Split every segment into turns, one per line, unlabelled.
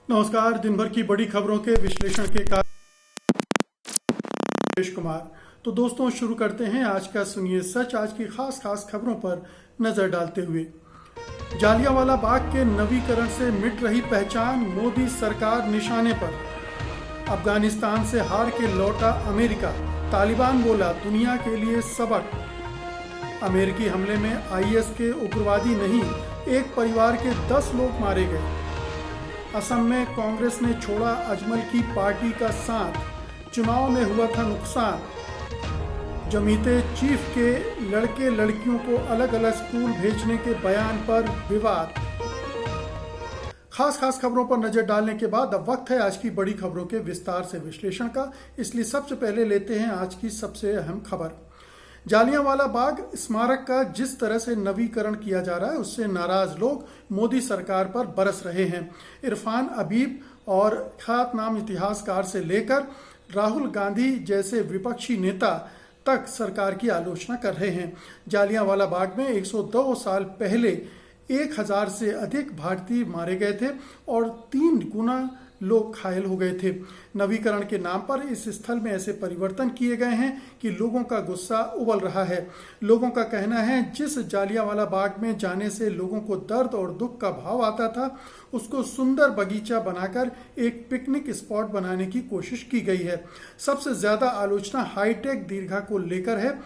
नमस्कार। दिन भर की बड़ी खबरों के विश्लेषण के कारण रमेश कुमार। तो दोस्तों, शुरू करते हैं आज का सुनिए सच। आज की खास खबरों पर नजर डालते हुए, जालियांवाला बाग के नवीकरण से मिट रही पहचान, मोदी सरकार निशाने पर। अफगानिस्तान से हार के लौटा अमेरिका, तालिबान बोला दुनिया के लिए सबक। अमेरिकी हमले में आईएस के उग्रवादी नहीं, एक परिवार के 10 लोग मारे गए। असम में कांग्रेस ने छोड़ा अजमल की पार्टी का साथ, चुनाव में हुआ था नुकसान। जमीते चीफ के लड़के लड़कियों को अलग अलग स्कूल भेजने के बयान पर विवाद। खास खबरों पर नजर डालने के बाद अब वक्त है आज की बड़ी खबरों के विस्तार से विश्लेषण का। इसलिए सबसे पहले लेते हैं आज की सबसे अहम खबर। जालियांवाला बाग स्मारक का जिस तरह से नवीकरण किया जा रहा है, उससे नाराज लोग मोदी सरकार पर बरस रहे हैं। इरफान हबीब और ख्यातनाम इतिहासकार से लेकर राहुल गांधी जैसे विपक्षी नेता तक सरकार की आलोचना कर रहे हैं। जालियांवाला बाग में 102 साल पहले 1000 से अधिक भारतीय मारे गए थे और 3 गुना लोग घायल हो गए थे। नवीकरण के नाम पर इस स्थल में ऐसे परिवर्तन किए गए हैं कि लोगों का गुस्सा उबल रहा है। लोगों का कहना है जिस जालियांवाला बाग में जाने से लोगों को दर्द और दुख का भाव आता था, उसको सुंदर बगीचा बनाकर एक पिकनिक स्पॉट बनाने की कोशिश की गई है। सबसे ज्यादा आलोचना हाईटेक दीर्घा को लेकर है।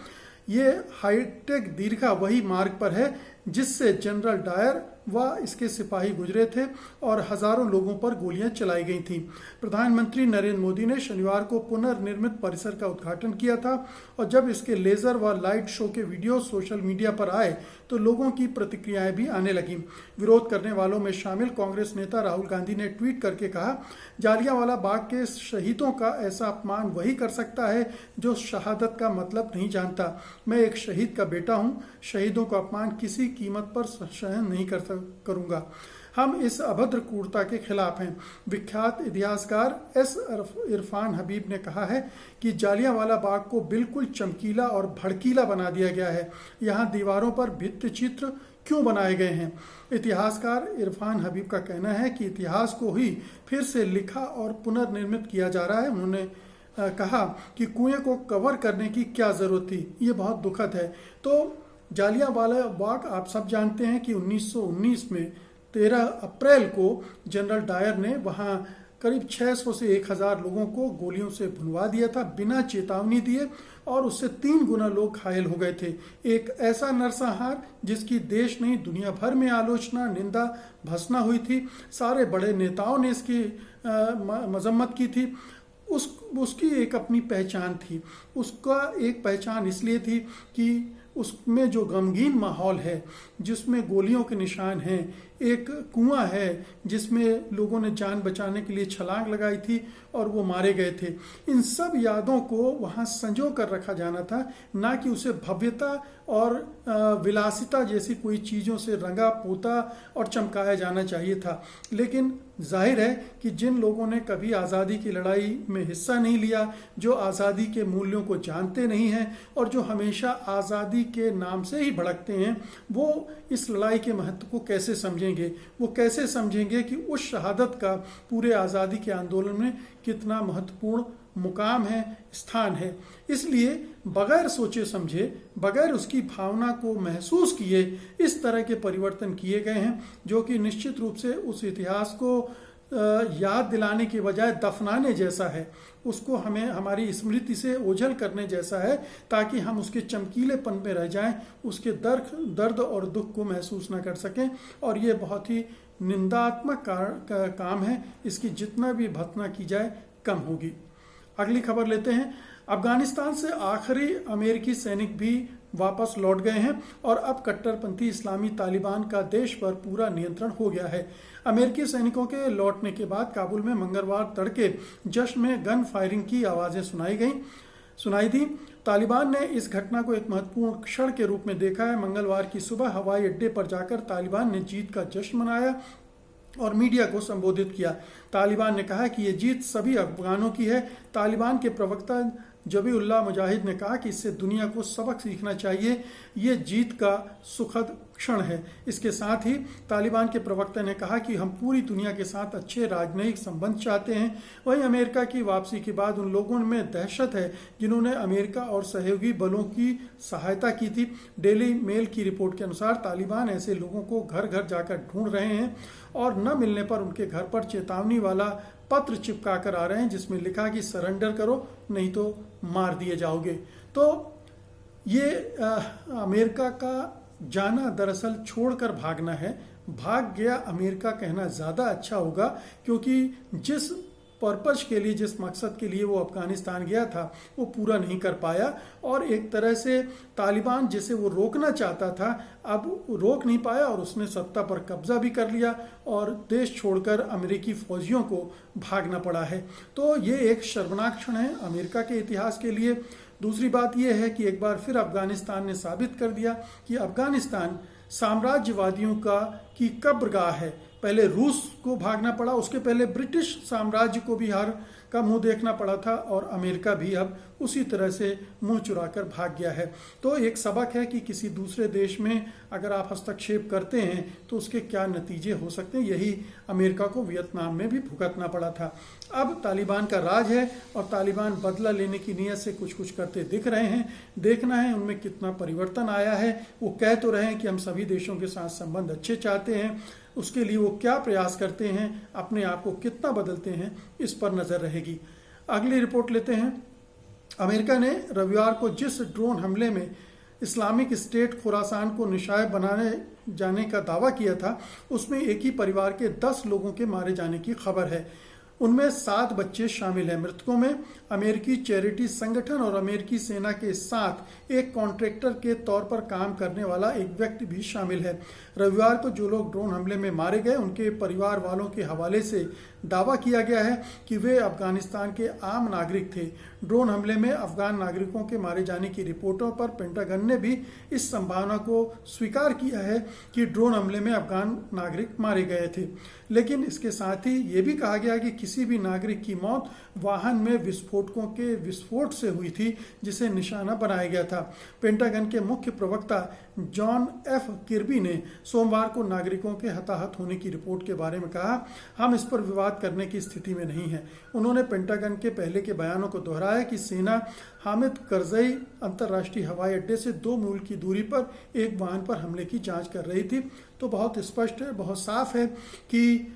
ये हाईटेक दीर्घा वही मार्ग पर है जिससे जनरल डायर व इसके सिपाही गुजरे थे और हजारों लोगों पर गोलियां चलाई गई थीं। प्रधानमंत्री नरेंद्र मोदी ने शनिवार को पुनर्निर्मित परिसर का उद्घाटन किया था और जब इसके लेजर व लाइट शो के वीडियो सोशल मीडिया पर आए तो लोगों की प्रतिक्रियाएं भी आने लगीं। विरोध करने वालों में शामिल कांग्रेस नेता राहुल गांधी ने ट्वीट करके कहा, जालियांवाला बाग के शहीदों का ऐसा अपमान वही कर सकता है जो शहादत का मतलब नहीं जानता। मैं एक शहीद का बेटा हूं, शहीदों का अपमान किसी कीमत पर सहन नहीं करूंगा। हम इस अभद्र क्रूरता के खिलाफ हैं। विख्यात इतिहासकार एस इरफान हबीब ने कहा है कि जालियांवाला बाग को बिल्कुल चमकीला और भड़कीला बना दिया गया है। यहाँ दीवारों पर भित्ति चित्र क्यों बनाए गए हैं? इतिहासकार इरफान हबीब का कहना है कि इतिहास को ही फिर से लिखा और पुनर्निर्मित किया जा रहा है। उन्होंने कहा कि कुएं को कवर करने की क्या जरूरत थी, ये बहुत दुखद है। तो जालियांवाला बाग आप सब जानते हैं कि 1919 में 13 अप्रैल को जनरल डायर ने वहां करीब 600 से 1000 लोगों को गोलियों से भुनवा दिया था बिना चेतावनी दिए और उससे 3 गुना लोग घायल हो गए थे। एक ऐसा नरसंहार जिसकी देश नहीं दुनिया भर में आलोचना, निंदा, भर्त्सना हुई थी। सारे बड़े नेताओं ने इसकी मजम्मत की थी। उसकी एक अपनी पहचान थी। उसका एक पहचान इसलिए थी कि उसमें जो गमगीन माहौल है, जिसमें गोलियों के निशान हैं, एक कुआं है जिसमें लोगों ने जान बचाने के लिए छलांग लगाई थी और वो मारे गए थे। इन सब यादों को वहां संजो कर रखा जाना था, ना कि उसे भव्यता और विलासिता जैसी कोई चीजों से रंगा पोता और चमकाया जाना चाहिए था। लेकिन जाहिर है कि जिन लोगों ने कभी आज़ादी की लड़ाई में हिस्सा नहीं लिया, जो आज़ादी के मूल्यों को जानते नहीं हैं और जो हमेशा आज़ादी के नाम से ही भड़कते हैं, वो इस लड़ाई के महत्व को कैसे समझेंगे? वो कैसे समझेंगे कि उस शहादत का पूरे आज़ादी के आंदोलन में कितना महत्वपूर्ण मुकाम है, स्थान है। इसलिए बगैर सोचे समझे, बगैर उसकी भावना को महसूस किए इस तरह के परिवर्तन किए गए हैं, जो कि निश्चित रूप से उस इतिहास को याद दिलाने के बजाय दफनाने जैसा है। उसको हमें हमारी स्मृति से ओझल करने जैसा है, ताकि हम उसके चमकीलेपन में रह जाएं, उसके दर्द और दुख को महसूस न कर सकें। और ये बहुत ही निंदात्मक काम है। इसकी जितना भी भर्त्सना की जाए कम होगी। अगली खबर लेते हैं। अफगानिस्तान से आखिरी अमेरिकी सैनिक भी वापस लौट गए हैं और अब कट्टरपंथी इस्लामी तालिबान का देश पर पूरा नियंत्रण हो गया है। अमेरिकी सैनिकों के लौटने के बाद काबुल में मंगलवार तड़के जश्न में गन फायरिंग की आवाजें सुनाई दी। तालिबान ने इस घटना को एक महत्वपूर्ण क्षण के रूप में देखा है। मंगलवार की सुबह हवाई अड्डे पर जाकर तालिबान ने जीत का जश्न मनाया और मीडिया को संबोधित किया। तालिबान ने कहा कि ये जीत सभी अफगानों की है। तालिबान के प्रवक्ता जबीउल्लाह मुजाहिद ने कहा कि इससे दुनिया को सबक सीखना चाहिए। ये जीत का सुखद क्षण है। इसके साथ ही तालिबान के प्रवक्ता ने कहा कि हम पूरी दुनिया के साथ अच्छे राजनयिक संबंध चाहते हैं। वहीं अमेरिका की वापसी के बाद उन लोगों में दहशत है जिन्होंने अमेरिका और सहयोगी बलों की सहायता की थी। डेली मेल की रिपोर्ट के अनुसार तालिबान ऐसे लोगों को घर घर जाकर ढूंढ रहे हैं और न मिलने पर उनके घर पर चेतावनी वाला पत्र चिपका कर आ रहे हैं जिसमें लिखा कि सरेंडर करो नहीं तो मार दिए जाओगे। तो ये अमेरिका का जाना दरअसल छोड़कर भागना है। भाग गया अमेरिका कहना ज़्यादा अच्छा होगा, क्योंकि जिस पर्पज के लिए, जिस मकसद के लिए वो अफगानिस्तान गया था वो पूरा नहीं कर पाया और एक तरह से तालिबान जिसे वो रोकना चाहता था अब रोक नहीं पाया और उसने सत्ता पर कब्जा भी कर लिया और देश छोड़कर अमेरिकी फौजियों को भागना पड़ा है। तो ये एक शर्मनाक क्षण है अमेरिका के इतिहास के लिए। दूसरी बात यह है कि एक बार फिर अफगानिस्तान ने साबित कर दिया कि अफगानिस्तान साम्राज्यवादियों की कब्रगाह है। पहले रूस को भागना पड़ा, उसके पहले ब्रिटिश साम्राज्य को भी हार का मुंह देखना पड़ा था और अमेरिका भी अब उसी तरह से मुंह चुराकर भाग गया है। तो एक सबक है कि किसी दूसरे देश में अगर आप हस्तक्षेप करते हैं तो उसके क्या नतीजे हो सकते हैं। यही अमेरिका को वियतनाम में भी भुगतना पड़ा था। अब तालिबान का राज है और तालिबान बदला लेने की नीयत से कुछ कुछ करते दिख रहे हैं। देखना है उनमें कितना परिवर्तन आया है। वो कह तो रहे हैं कि हम सभी देशों के साथ संबंध अच्छे चाहते हैं, उसके लिए वो क्या प्रयास करते हैं, अपने आप को कितना बदलते हैं, इस पर नजर रहेगी। अगली रिपोर्ट लेते हैं। अमेरिका ने रविवार को जिस ड्रोन हमले में इस्लामिक स्टेट खुरासान को निशाना बनाने जाने का दावा किया था उसमें एक ही परिवार के 10 लोगों के मारे जाने की खबर है। उनमें 7 बच्चे शामिल हैं। मृतकों में अमेरिकी चैरिटी संगठन और अमेरिकी सेना के साथ एक कॉन्ट्रैक्टर के तौर पर काम करने वाला एक व्यक्ति भी शामिल है। रविवार को जो लोग ड्रोन हमले में मारे गए उनके परिवार वालों के हवाले से दावा किया गया है कि वे अफगानिस्तान के आम नागरिक थे। ड्रोन हमले में अफगान नागरिकों के मारे जाने की रिपोर्टों पर पेंटागन ने भी इस संभावना को स्वीकार किया है कि ड्रोन हमले में अफगान नागरिक मारे गए थे, लेकिन इसके साथ ही ये भी कहा गया कि किसी भी नागरिक की मौत वाहन में विस्फोटकों के विस्फोट से हुई थी जिसे निशाना बनाया गया था। पेंटागन के मुख्य प्रवक्ता जॉन एफ किर्बी ने सोमवार को नागरिकों के हताहत होने की रिपोर्ट के बारे में कहा, हम इस पर विवाद करने की स्थिति में नहीं है। उन्होंने पेंटागन के पहले के बयानों को दोहराया कि सेना हामिद करजई अंतर्राष्ट्रीय हवाई अड्डे से 2 मील की दूरी पर एक वाहन पर हमले की जांच कर रही थी। तो बहुत स्पष्ट है, बहुत साफ है कि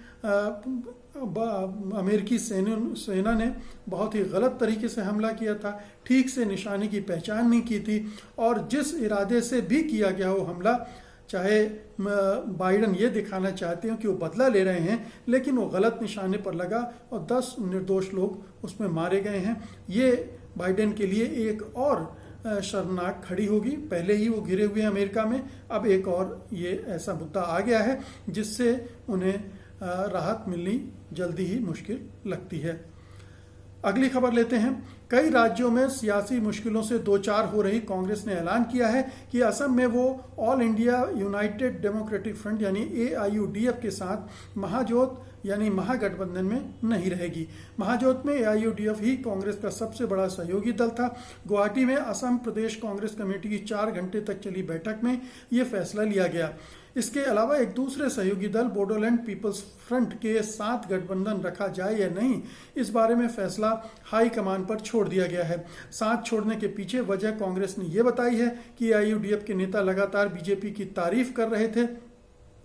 अमेरिकी सेना ने बहुत ही गलत तरीके से हमला किया था, ठीक से निशाने की पहचान नहीं की थी और जिस इरादे से भी किया गया वो हमला, चाहे बाइडन ये दिखाना चाहते हो कि वो बदला ले रहे हैं, लेकिन वो गलत निशाने पर लगा और 10 निर्दोष लोग उसमें मारे गए हैं। ये बाइडन के लिए एक और शर्मनाक खड़ी होगी। पहले ही वो घिरे हुए हैं अमेरिका में, अब एक और ये ऐसा मुद्दा आ गया है जिससे उन्हें राहत मिलनी जल्दी ही मुश्किल लगती है। अगली खबर लेते हैं। कई राज्यों में सियासी मुश्किलों से दो चार हो रही कांग्रेस ने ऐलान किया है कि असम में वो all India United democratic front यानी AIUDF के साथ महाजोत यानी महागठबंधन में नहीं रहेगी। महाजोत में AIUDF ही कांग्रेस का सबसे बड़ा सहयोगी दल था। गुवाहाटी में असम प्रदेश कांग्रेस कमेटी की 4 घंटे तक चली बैठक में ये फैसला लिया गया। इसके अलावा एक दूसरे सहयोगी दल बोडोलैंड पीपल्स फ्रंट के साथ गठबंधन रखा जाए या नहीं, इस बारे में फैसला हाईकमान पर छोड़ दिया गया है। साथ छोड़ने के पीछे वजह कांग्रेस ने यह बताई है कि AIUDF के नेता लगातार बीजेपी की तारीफ कर रहे थे।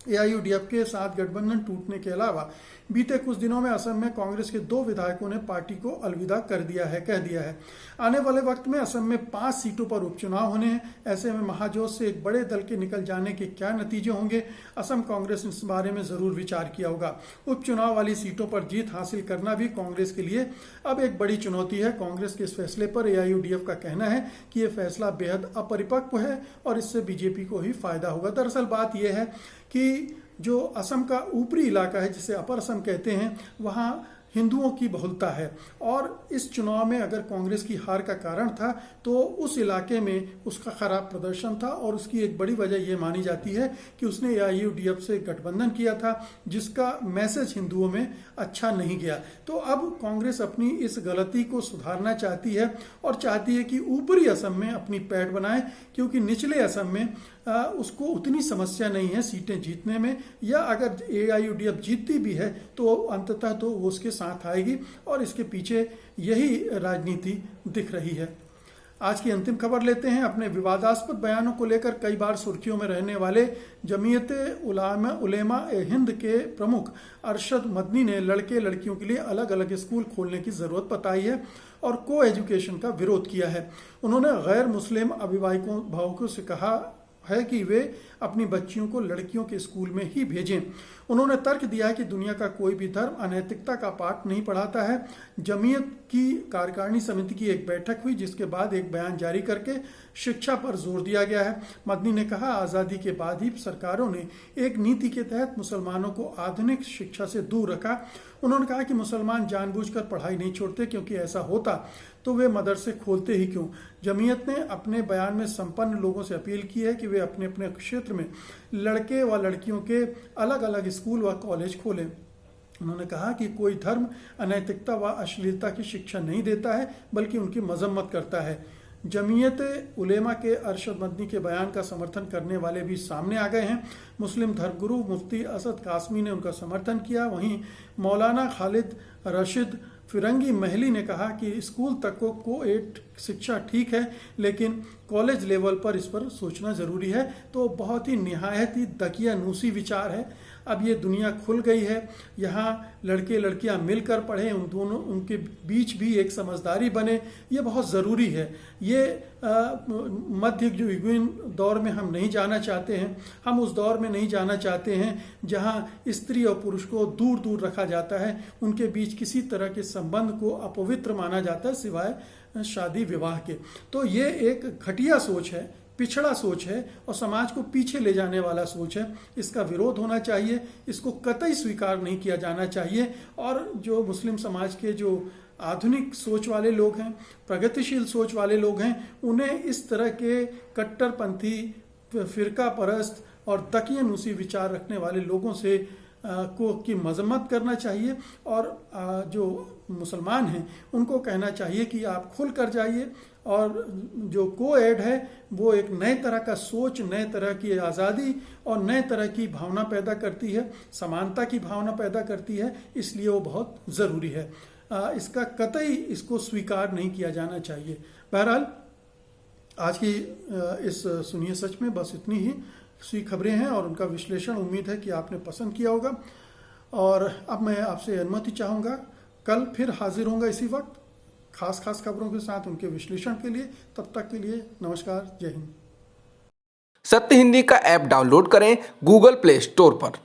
AIUDF के साथ गठबंधन टूटने के अलावा बीते कुछ दिनों में असम में कांग्रेस के 2 विधायकों ने पार्टी को अलविदा कह दिया है। आने वाले वक्त में असम में 5 सीटों पर उपचुनाव होने हैं। ऐसे में महाजोत से एक बड़े दल के निकल जाने के क्या नतीजे होंगे, असम कांग्रेस ने इस बारे में जरूर विचार किया होगा। उपचुनाव वाली सीटों पर जीत हासिल करना भी कांग्रेस के लिए अब एक बड़ी चुनौती है। कांग्रेस के इस फैसले पर AIUDF का कहना है कि यह फैसला बेहद अपरिपक्व है और इससे बीजेपी को ही फायदा होगा। दरअसल बात यह है कि जो असम का ऊपरी इलाका है जिसे अपर असम कहते हैं, वहाँ हिंदुओं की बहुलता है और इस चुनाव में अगर कांग्रेस की हार का कारण था तो उस इलाके में उसका खराब प्रदर्शन था और उसकी एक बड़ी वजह यह मानी जाती है कि उसने AIUDF से गठबंधन किया था जिसका मैसेज हिंदुओं में अच्छा नहीं गया। तो अब कांग्रेस अपनी इस गलती को सुधारना चाहती है और चाहती है कि ऊपरी असम में अपनी पैठ बनाए, क्योंकि निचले असम में उसको उतनी समस्या नहीं है सीटें जीतने में, या अगर AIUDF जीतती भी है तो अंततः तो वो उसके साथ आएगी और इसके पीछे यही राजनीति दिख रही है। आज की अंतिम खबर लेते हैं। अपने विवादास्पद बयानों को लेकर कई बार सुर्खियों में रहने वाले जमीयत उलेमा हिंद के प्रमुख अरशद मदनी ने लड़के लड़कियों के लिए अलग अलग स्कूल खोलने की जरूरत बताई है और को एजुकेशन का विरोध किया है। उन्होंने गैर मुस्लिम अभिभावकों से कहा है कि वे अपनी बच्चियों को लड़कियों के स्कूल में ही भेजें। उन्होंने तर्क दिया है कि दुनिया का कोई भी धर्म अनैतिकता का पाठ नहीं पढ़ाता है। जमीयत की कार्यकारिणी समिति की एक बैठक हुई जिसके बाद एक बयान जारी करके शिक्षा पर जोर दिया गया है। मदनी ने कहा, आज़ादी के बाद ही सरकारों ने एक नीति के तहत मुसलमानों को आधुनिक शिक्षा से दूर रखा। उन्होंने कहा कि मुसलमान जानबूझकर पढ़ाई नहीं छोड़ते, क्योंकि ऐसा होता तो वे मदरसे खोलते ही क्यों। जमीयत ने अपने बयान में संपन्न लोगों से अपील की है कि वे अपने अपने क्षेत्र में लड़के व लड़कियों के अलग अलग स्कूल व कॉलेज खोलें। उन्होंने कहा कि कोई धर्म अनैतिकता व अश्लीलता की शिक्षा नहीं देता है, बल्कि उनकी मजम्मत करता है। जमीयत उलेमा के अरशद मदनी के बयान का समर्थन करने वाले भी सामने आ गए हैं। मुस्लिम धर्मगुरु मुफ्ती असद कासमी ने उनका समर्थन किया। वहीं मौलाना खालिद रशीद फिरंगी महली ने कहा कि स्कूल तक को एड शिक्षा ठीक है, लेकिन कॉलेज लेवल पर इस पर सोचना जरूरी है। तो बहुत ही निहायत ही दकियानूसी विचार है। अब ये दुनिया खुल गई है, यहाँ लड़के लड़कियाँ मिलकर पढ़ें, उनके बीच भी एक समझदारी बने, ये बहुत ज़रूरी है। ये मध्य युगीन दौर में हम नहीं जाना चाहते हैं। हम उस दौर में नहीं जाना चाहते हैं जहाँ स्त्री और पुरुष को दूर दूर रखा जाता है, उनके बीच किसी तरह के संबंध को अपवित्र माना जाता है सिवाय शादी विवाह के। तो ये एक घटिया सोच है, पिछड़ा सोच है और समाज को पीछे ले जाने वाला सोच है। इसका विरोध होना चाहिए, इसको कतई स्वीकार नहीं किया जाना चाहिए। और जो मुस्लिम समाज के जो आधुनिक सोच वाले लोग हैं, प्रगतिशील सोच वाले लोग हैं, उन्हें इस तरह के कट्टरपंथी, फिरका परस्त और दकियानूसी विचार रखने वाले लोगों से की मजम्मत करना चाहिए। और जो मुसलमान हैं उनको कहना चाहिए कि आप खुल कर जाइए। और जो को-एड है वो एक नए तरह का सोच, नए तरह की आज़ादी और नए तरह की भावना पैदा करती है, समानता की भावना पैदा करती है, इसलिए वो बहुत ज़रूरी है। इसका कतई इसको स्वीकार नहीं किया जाना चाहिए। बहरहाल आज की इस सुनिए सच में बस इतनी ही सी खबरें हैं और उनका विश्लेषण उम्मीद है कि आपने पसंद किया होगा। और अब मैं आपसे अनुमति चाहूँगा, कल फिर हाजिर होऊंगा इसी वक्त खास खबरों के साथ, उनके विश्लेषण के लिए। तब तक के लिए नमस्कार, जय हिंद।
सत्य हिंदी का ऐप डाउनलोड करें गूगल प्ले स्टोर पर।